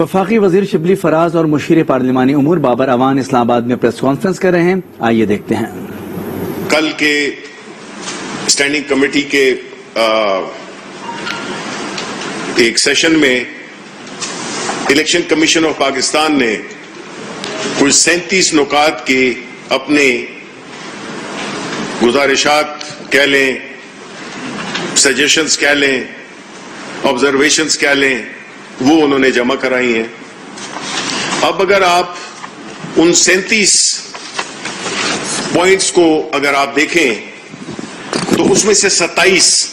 وفاقی وزیر شبلی فراز اور مشیر پارلیمانی امور بابر اوان اسلام آباد میں پریس کانفرنس کر رہے ہیں، آئیے دیکھتے ہیں۔ کل کے اسٹینڈنگ کمیٹی کے ایک سیشن میں الیکشن کمیشن آف پاکستان نے کچھ 37 نکات کے اپنے گزارشات کہہ لیں، سجیشنز کہہ لیں، آبزرویشنز کہہ لیں، وہ انہوں نے جمع کرائی ہیں۔ اب اگر آپ ان 37 پوائنٹس کو اگر آپ دیکھیں تو اس میں سے 27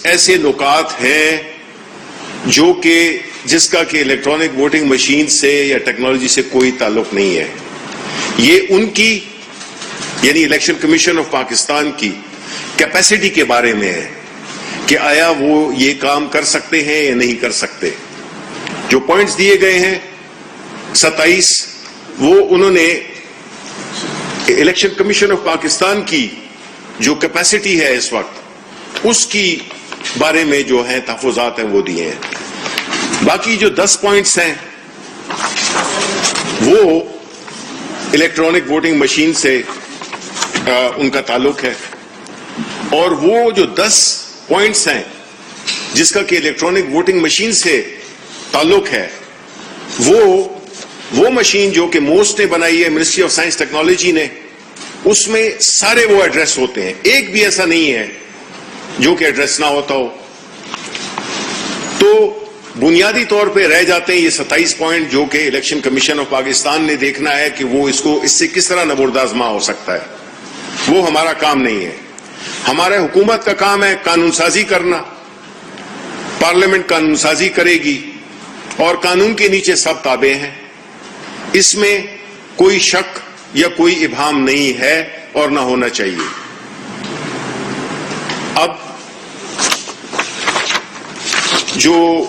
ایسے نکات ہیں جو کہ جس کا کہ الیکٹرانک ووٹنگ مشین سے یا ٹیکنالوجی سے کوئی تعلق نہیں ہے۔ یہ ان کی یعنی الیکشن کمیشن آف پاکستان کی کیپیسٹی کے بارے میں ہے کہ آیا وہ یہ کام کر سکتے ہیں یا نہیں کر سکتے۔ جو پوائنٹس دیے گئے ہیں 27 وہ انہوں نے الیکشن کمیشن آف پاکستان کی جو کیپیسٹی ہے اس وقت اس کی بارے میں جو ہیں تحفظات ہیں وہ دیے ہیں۔ باقی جو 10 پوائنٹس ہیں وہ الیکٹرانک ووٹنگ مشین سے ان کا تعلق ہے، اور وہ جو 10 پوائنٹس ہیں جس کا کہ الیکٹرانک ووٹنگ مشین سے تعلق ہے وہ مشین جو کہ موسٹ نے بنائی ہے، منسٹری آف سائنس ٹیکنالوجی نے، اس میں سارے وہ ایڈریس ہوتے ہیں، ایک بھی ایسا نہیں ہے جو کہ ایڈریس نہ ہوتا ہو۔ تو بنیادی طور پہ رہ جاتے ہیں یہ 27 پوائنٹ جو کہ الیکشن کمیشن آف پاکستان نے دیکھنا ہے کہ وہ اس سے کس طرح نبرد آزما ہو سکتا ہے۔ وہ ہمارا کام نہیں ہے۔ ہمارے حکومت کا کام ہے قانون سازی کرنا، پارلیمنٹ قانون سازی کرے گی اور قانون کے نیچے سب تابع ہیں، اس میں کوئی شک یا کوئی ابہام نہیں ہے اور نہ ہونا چاہیے۔ اب جو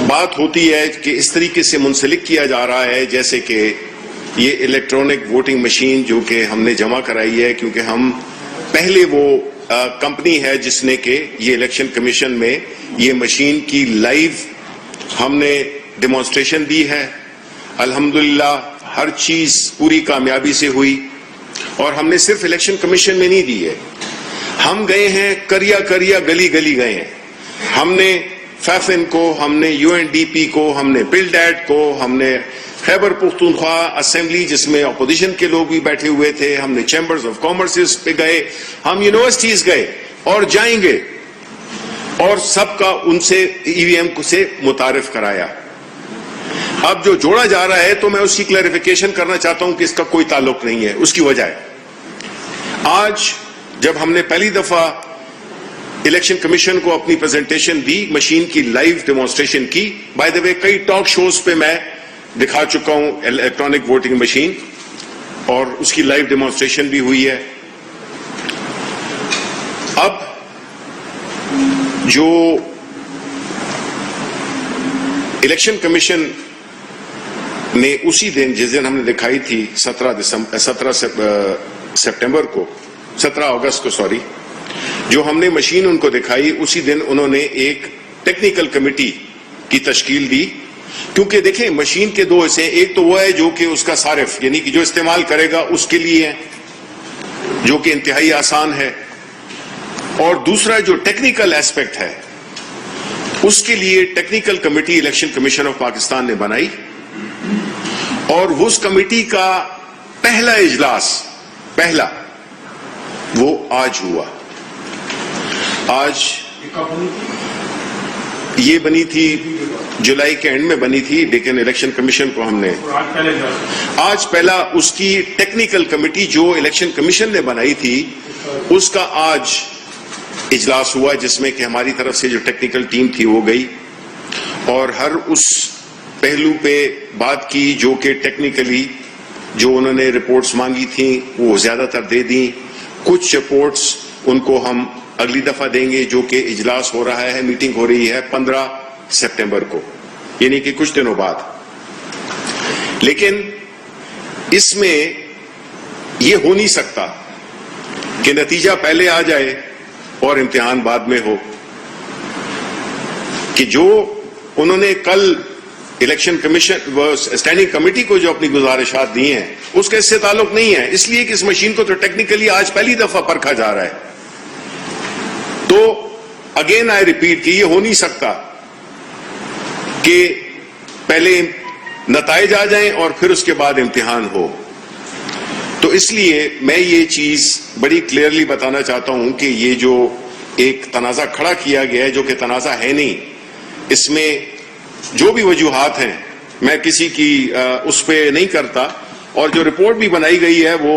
بات ہوتی ہے کہ اس طریقے سے منسلک کیا جا رہا ہے جیسے کہ یہ الیکٹرانک ووٹنگ مشین جو کہ ہم نے جمع کرائی ہے، کیونکہ ہم پہلے وہ کمپنی ہے جس نے کہ یہ الیکشن کمیشن میں یہ مشین کی لائیو ہم نے ڈیمانسٹریشن دی ہے۔ الحمدللہ ہر چیز پوری کامیابی سے ہوئی، اور ہم نے صرف الیکشن کمیشن میں نہیں دی ہے، ہم گئے ہیں کریا گلی گلی گئے ہیں۔ ہم نے فیفن کو، ہم نے UNDP کو، ہم نے بلڈیٹ کو، ہم نے خیبر پختونخوا اسمبلی جس میں اپوزیشن کے لوگ بھی بیٹھے ہوئے تھے، ہم نے چیمبرز آف کامرس پہ گئے، ہم یونیورسٹیز گئے اور جائیں گے، اور سب کا ان سے EVM سے متعارف کرایا۔ اب جو جوڑا جا رہا ہے تو میں اس کی کلیریفیکیشن کرنا چاہتا ہوں کہ اس کا کوئی تعلق نہیں ہے۔ اس کی وجہ ہے آج جب ہم نے پہلی دفعہ الیکشن کمیشن کو اپنی پریزنٹیشن دی، مشین کی لائیو ڈیمانسٹریشن کی، بائی دا وے کئی ٹاک شوز پہ میں دکھا چکا ہوں الیکٹرانک ووٹنگ مشین، اور اس کی لائیو ڈیمانسٹریشن بھی ہوئی ہے۔ اب جو الیکشن کمیشن نے اسی دن جس دن ہم نے دکھائی تھی 17 اگست کو جو ہم نے مشین ان کو دکھائی، اسی دن انہوں نے ایک ٹیکنیکل کمیٹی کی تشکیل دی، کیونکہ دیکھیں مشین کے 2 حصے، ایک تو وہ ہے جو کہ اس کا صارف یعنی کہ جو استعمال کرے گا اس کے لیے ہے، جو کہ انتہائی آسان ہے، اور دوسرا جو ٹیکنیکل ایسپیکٹ ہے اس کے لیے technical committee election commission of Pakistan نے بنائی، اور اس کمیٹی کا پہلا اجلاس وہ آج ہوا۔ آج یہ بنی تھی جولائی کے اینڈ میں بنی تھی، لیکن الیکشن کمیشن کو ہم نے آج پہلا اس کی ٹیکنیکل کمیٹی جو الیکشن کمیشن نے بنائی تھی اس کا آج اجلاس ہوا، جس میں کہ ہماری طرف سے جو ٹیکنیکل ٹیم تھی وہ گئی اور ہر اس پہلو پہ بات کی جو کہ ٹیکنیکلی جو انہوں نے رپورٹس مانگی تھیں وہ زیادہ تر دے دیں۔ کچھ رپورٹس ان کو ہم اگلی دفعہ دیں گے، جو کہ اجلاس ہو رہا ہے، میٹنگ ہو رہی ہے 15 سپٹمبر کو، یعنی کہ کچھ دنوں بعد۔ لیکن اس میں یہ ہو نہیں سکتا کہ نتیجہ پہلے آ جائے اور امتحان بعد میں ہو۔ کہ جو انہوں نے کل الیکشن کمیشن اسٹینڈنگ کمیٹی کو جو اپنی گزارشات دی ہیں اس کا اس سے تعلق نہیں ہے، اس لیے کہ اس مشین کو تو ٹیکنیکلی آج پہلی دفعہ پرکھا جا رہا ہے۔ تو اگین آئی ریپیٹ کہ یہ ہو نہیں سکتا کہ پہلے نتائج آ جائیں اور پھر اس کے بعد امتحان ہو۔ تو اس لیے میں یہ چیز بڑی کلیئرلی بتانا چاہتا ہوں کہ یہ جو ایک تنازع کھڑا کیا گیا ہے جو کہ تنازع ہے نہیں، اس میں جو بھی وجوہات ہیں میں کسی کی اس پہ نہیں کرتا، اور جو رپورٹ بھی بنائی گئی ہے وہ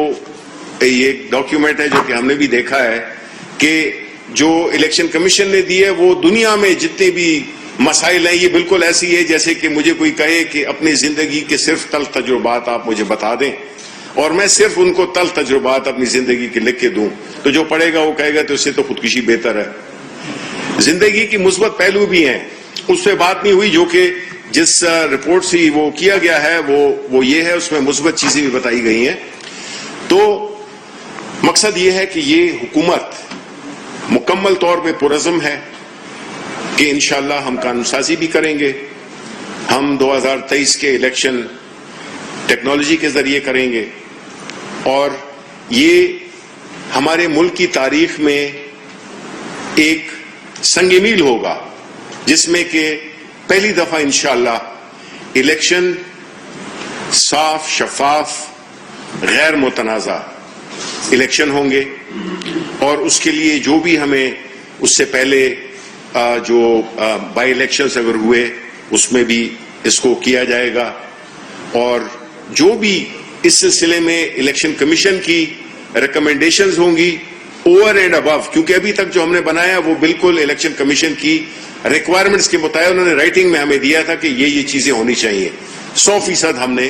یہ ڈاکیومنٹ ہے جو کہ ہم نے بھی دیکھا ہے کہ جو الیکشن کمیشن نے دی ہے وہ دنیا میں جتنے بھی مسائل ہیں یہ بالکل ایسی ہے جیسے کہ مجھے کوئی کہے کہ اپنی زندگی کے صرف تلخ تجربات آپ مجھے بتا دیں اور میں صرف ان کو تلخ تجربات اپنی زندگی کے لکھ کے دوں، تو جو پڑھے گا وہ کہے گا تو اس سے تو خودکشی بہتر ہے۔ زندگی کی مثبت پہلو بھی ہیں، اس پہ بات نہیں ہوئی، جو کہ جس رپورٹ سے وہ کیا گیا ہے وہ یہ ہے، اس میں مثبت چیزیں بھی بتائی گئی ہیں۔ تو مقصد یہ ہے کہ یہ حکومت مکمل طور پہ پرعزم ہے کہ انشاءاللہ ہم قانون سازی بھی کریں گے، ہم 2023 کے الیکشن ٹیکنالوجی کے ذریعے کریں گے، اور یہ ہمارے ملک کی تاریخ میں ایک سنگ میل ہوگا جس میں کہ پہلی دفعہ انشاءاللہ الیکشن صاف، شفاف، غیر متنازع الیکشن ہوں گے، اور اس کے لیے جو بھی ہمیں اس سے پہلے جو بائی الیکشنز اگر ہوئے اس میں بھی اس کو کیا جائے گا، اور جو بھی اس سلسلے میں الیکشن کمیشن کی ریکمنڈیشنز ہوں گی اوور اینڈ ابو، کیونکہ ابھی تک جو ہم نے بنایا وہ بالکل الیکشن کمیشن کی ریکوائرمنٹس کے مطابق انہوں نے رائٹنگ میں ہمیں دیا تھا کہ یہ چیزیں ہونی چاہیے، 100% ہم نے